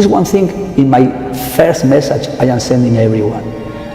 This is one thing in my first message I am sending everyone.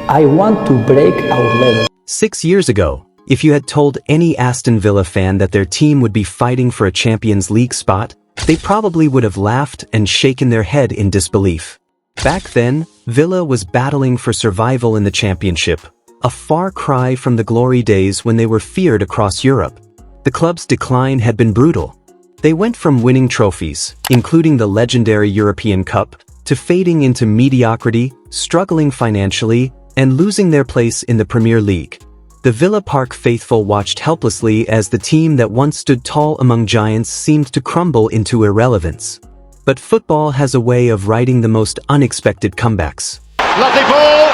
I want to break our level. 6 years ago, if you had told any Aston Villa fan that their team would be fighting for a Champions League spot, they probably would have laughed and shaken their head in disbelief. Back then, Villa was battling for survival in the Championship, a far cry from the glory days when they were feared across Europe. The club's decline had been brutal. They went from winning trophies, including the legendary European Cup, to fading into mediocrity, struggling financially, and losing their place in the Premier League. The Villa Park faithful watched helplessly as the team that once stood tall among giants seemed to crumble into irrelevance. But football has a way of writing the most unexpected comebacks. Lovely ball,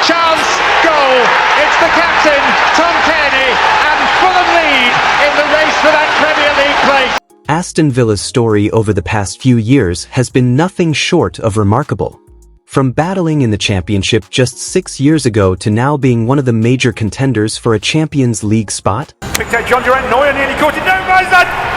chance, goal. It's the captain, Tom Kearney, and Fulham lead in the race for that Premier League place. Aston Villa's story over the past few years has been nothing short of remarkable. From battling in the Championship just 6 years ago to now being one of the major contenders for a Champions League spot. John Durant, Neuer nearly caught it. No,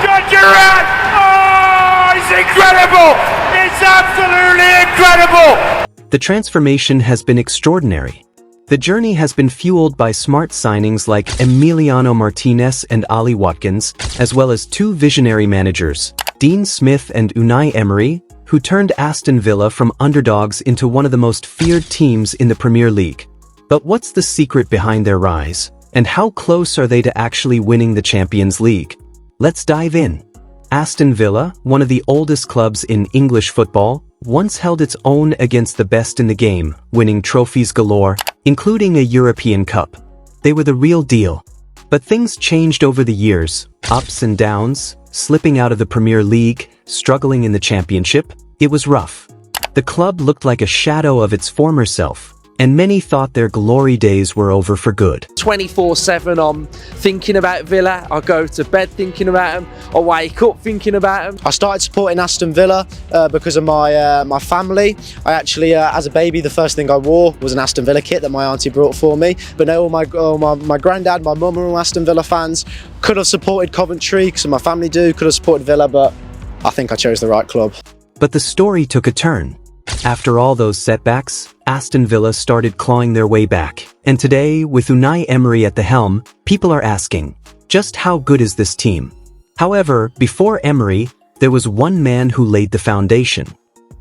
John Durant! Oh, it's incredible! It's absolutely incredible! The transformation has been extraordinary. The journey has been fueled by smart signings like Emiliano Martinez and Ollie Watkins, as well as two visionary managers, Dean Smith and Unai Emery, who turned Aston Villa from underdogs into one of the most feared teams in the Premier League. But what's the secret behind their rise? And how close are they to actually winning the Champions League? Let's dive in. Aston Villa, one of the oldest clubs in English football, once held its own against the best in the game, winning trophies galore, including a European Cup. They were the real deal. But things changed over the years, ups and downs, slipping out of the Premier League, struggling in the Championship. It was rough. The club looked like a shadow of its former self, and many thought their glory days were over for good. 24/7 I'm thinking about Villa. I go to bed thinking about them. I wake up thinking about them. I started supporting Aston Villa because of my family. I actually, as a baby, the first thing I wore was an Aston Villa kit that my auntie brought for me. But no, my granddad, my mum are all Aston Villa fans. Could have supported Coventry because my family do. Could have supported Villa, but I think I chose the right club. But the story took a turn. After all those setbacks, Aston Villa started clawing their way back. And today, with Unai Emery at the helm, people are asking, just how good is this team? However, before Emery, there was one man who laid the foundation.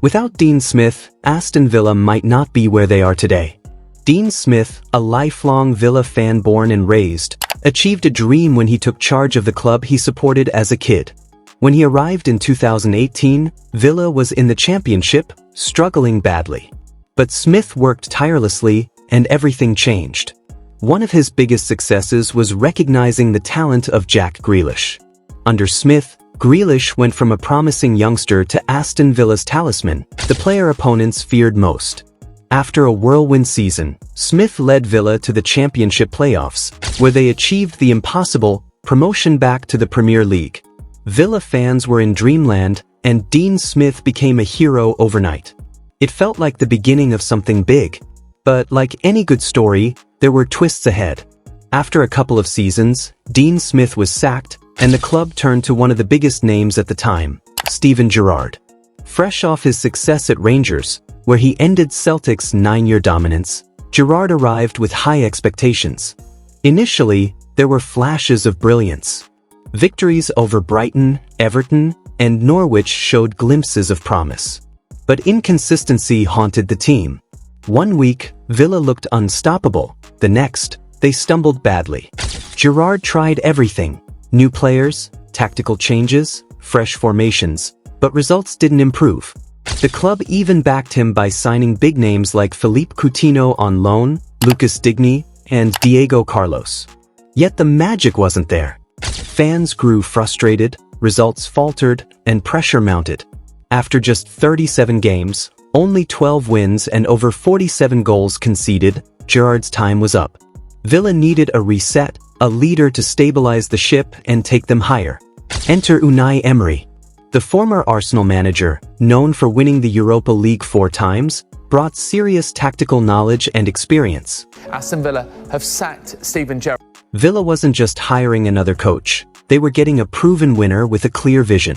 Without Dean Smith, Aston Villa might not be where they are today. Dean Smith, a lifelong Villa fan born and raised, achieved a dream when he took charge of the club he supported as a kid. When he arrived in 2018, Villa was in the Championship, struggling badly. But Smith worked tirelessly, and everything changed. One of his biggest successes was recognizing the talent of Jack Grealish. Under Smith, Grealish went from a promising youngster to Aston Villa's talisman, the player opponents feared most. After a whirlwind season, Smith led Villa to the Championship playoffs, where they achieved the impossible, promotion back to the Premier League. Villa fans were in dreamland, and Dean Smith became a hero overnight. It felt like the beginning of something big. But like any good story, there were twists ahead. After a couple of seasons, Dean Smith was sacked, and the club turned to one of the biggest names at the time, Steven Gerrard. Fresh off his success at Rangers, where he ended Celtic's 9-year dominance, Gerrard arrived with high expectations. Initially, there were flashes of brilliance. Victories over Brighton, Everton, and Norwich showed glimpses of promise. But inconsistency haunted the team. One week, Villa looked unstoppable. The next, they stumbled badly. Gerrard tried everything: new players, tactical changes, fresh formations, but results didn't improve. The club even backed him by signing big names like Philippe Coutinho on loan, Lucas Digne, and Diego Carlos. Yet the magic wasn't there. Fans grew frustrated, results faltered, and pressure mounted. After just 37 games, only 12 wins and over 47 goals conceded, Gerrard's time was up. Villa needed a reset, a leader to stabilize the ship and take them higher. Enter Unai Emery. The former Arsenal manager, known for winning the Europa League 4 times, brought serious tactical knowledge and experience. Aston Villa have sacked Steven Gerrard. Villa wasn't just hiring another coach. They were getting a proven winner with a clear vision.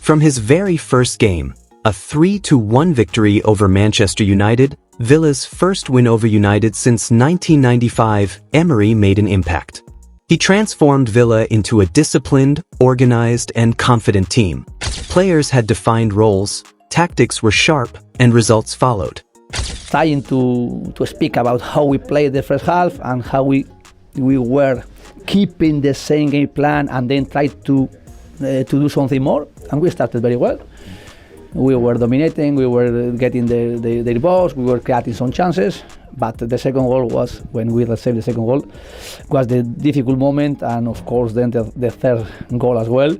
From his very first game, A 3-1 victory over Manchester United, Villa's first win over United since 1995, Emery made an impact. He transformed Villa into a disciplined, organized, and confident team. Players had defined roles, tactics were sharp, and results followed. Trying to speak about how we played the first half and how we were keeping the same game plan and then tried to do something more, and we started very well. We were dominating, we were getting their balls, we were creating some chances, but the second goal was, when we received the second goal, was the difficult moment, and of course then the third goal as well.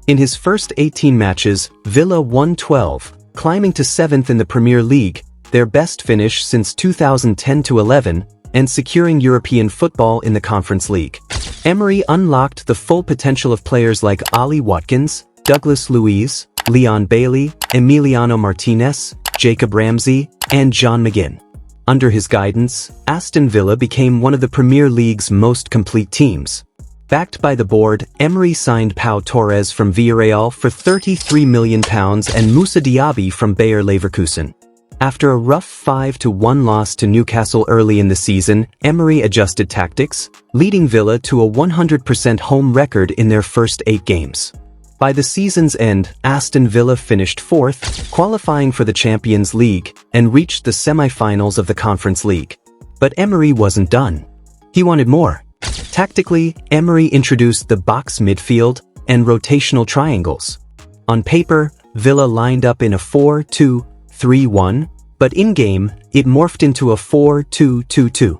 In his first 18 matches, Villa won 12, climbing to 7th in the Premier League, their best finish since 2010-11, and securing European football in the Conference League. Emery unlocked the full potential of players like Ollie Watkins, Douglas Luiz, Leon Bailey, Emiliano Martinez, Jacob Ramsey, and John McGinn. Under his guidance, Aston Villa became one of the Premier League's most complete teams. Backed by the board, Emery signed Pau Torres from Villarreal for £33 million and Moussa Diaby from Bayer Leverkusen. After a rough 5-1 loss to Newcastle early in the season, Emery adjusted tactics, leading Villa to a 100% home record in their first 8 games. By the season's end, Aston Villa finished 4th, qualifying for the Champions League, and reached the semi-finals of the Conference League. But Emery wasn't done. He wanted more. Tactically, Emery introduced the box midfield and rotational triangles. On paper, Villa lined up in a 4-2-3-1, but in-game, it morphed into a 4-2-2-2.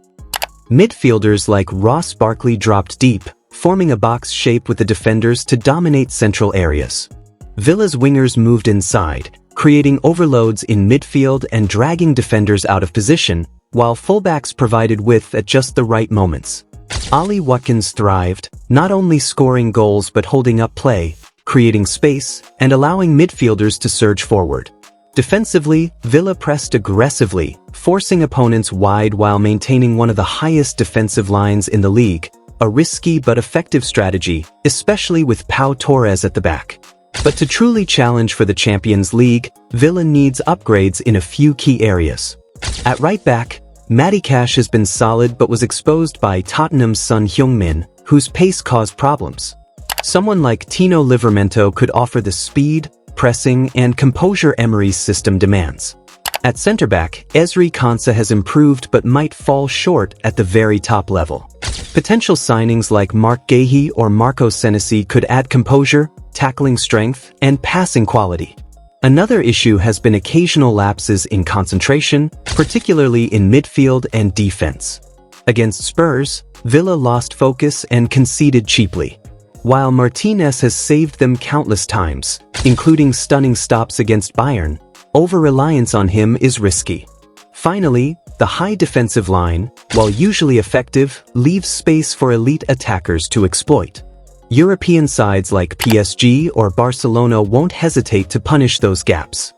Midfielders like Ross Barkley dropped deep, forming a box shape with the defenders to dominate central areas. Villa's wingers moved inside, creating overloads in midfield and dragging defenders out of position, while fullbacks provided width at just the right moments. Ollie Watkins thrived, not only scoring goals but holding up play, creating space, and allowing midfielders to surge forward. Defensively, Villa pressed aggressively, forcing opponents wide while maintaining one of the highest defensive lines in the league, a risky but effective strategy, especially with Pau Torres at the back. But to truly challenge for the Champions League, Villa needs upgrades in a few key areas. At right back, Matty Cash has been solid but was exposed by Tottenham's Son Heung-min, whose pace caused problems. Someone like Tino Livramento could offer the speed, pressing, and composure Emery's system demands. At centre-back, Ezri Konsa has improved but might fall short at the very top level. Potential signings like Mark Gahey or Marco Senesi could add composure, tackling strength, and passing quality. Another issue has been occasional lapses in concentration, particularly in midfield and defense. Against Spurs, Villa lost focus and conceded cheaply. While Martinez has saved them countless times, including stunning stops against Bayern, over-reliance on him is risky. Finally, the high defensive line, while usually effective, leaves space for elite attackers to exploit. European sides like PSG or Barcelona won't hesitate to punish those gaps.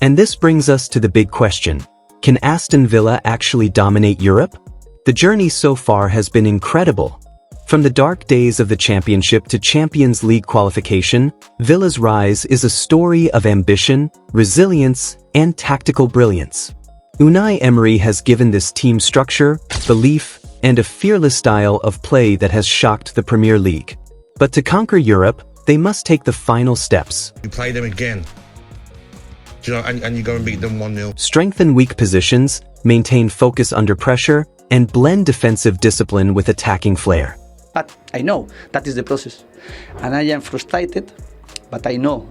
And this brings us to the big question: can Aston Villa actually dominate Europe? The journey so far has been incredible. From the dark days of the Championship to Champions League qualification, Villa's rise is a story of ambition, resilience, and tactical brilliance. Unai Emery has given this team structure, belief, and a fearless style of play that has shocked the Premier League. But to conquer Europe, they must take the final steps. You play them again, and you go and beat them 1-0. Strengthen weak positions, maintain focus under pressure, and blend defensive discipline with attacking flair. But I know that is the process, and I am frustrated, but I know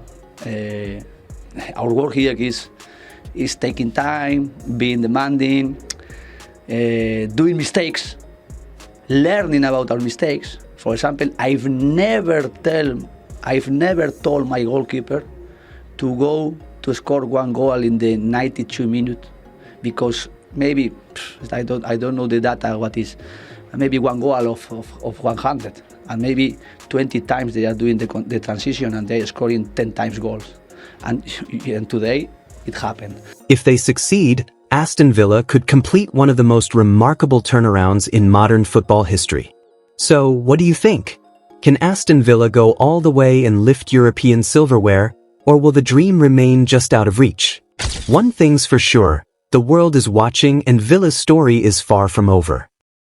our work here is taking time, being demanding, doing mistakes, learning about our mistakes. For example, I've never told my goalkeeper to go to score one goal in the 92 minutes, because maybe I don't know the data what is. Maybe one goal of 100, and maybe 20 times they are doing the transition and they are scoring 10 times goals. And today it happened. If they succeed, Aston Villa could complete one of the most remarkable turnarounds in modern football history. So, what do you think? Can Aston Villa go all the way and lift European silverware, Or will the dream remain just out of reach? One thing's for sure, the world is watching and Villa's story is far from over.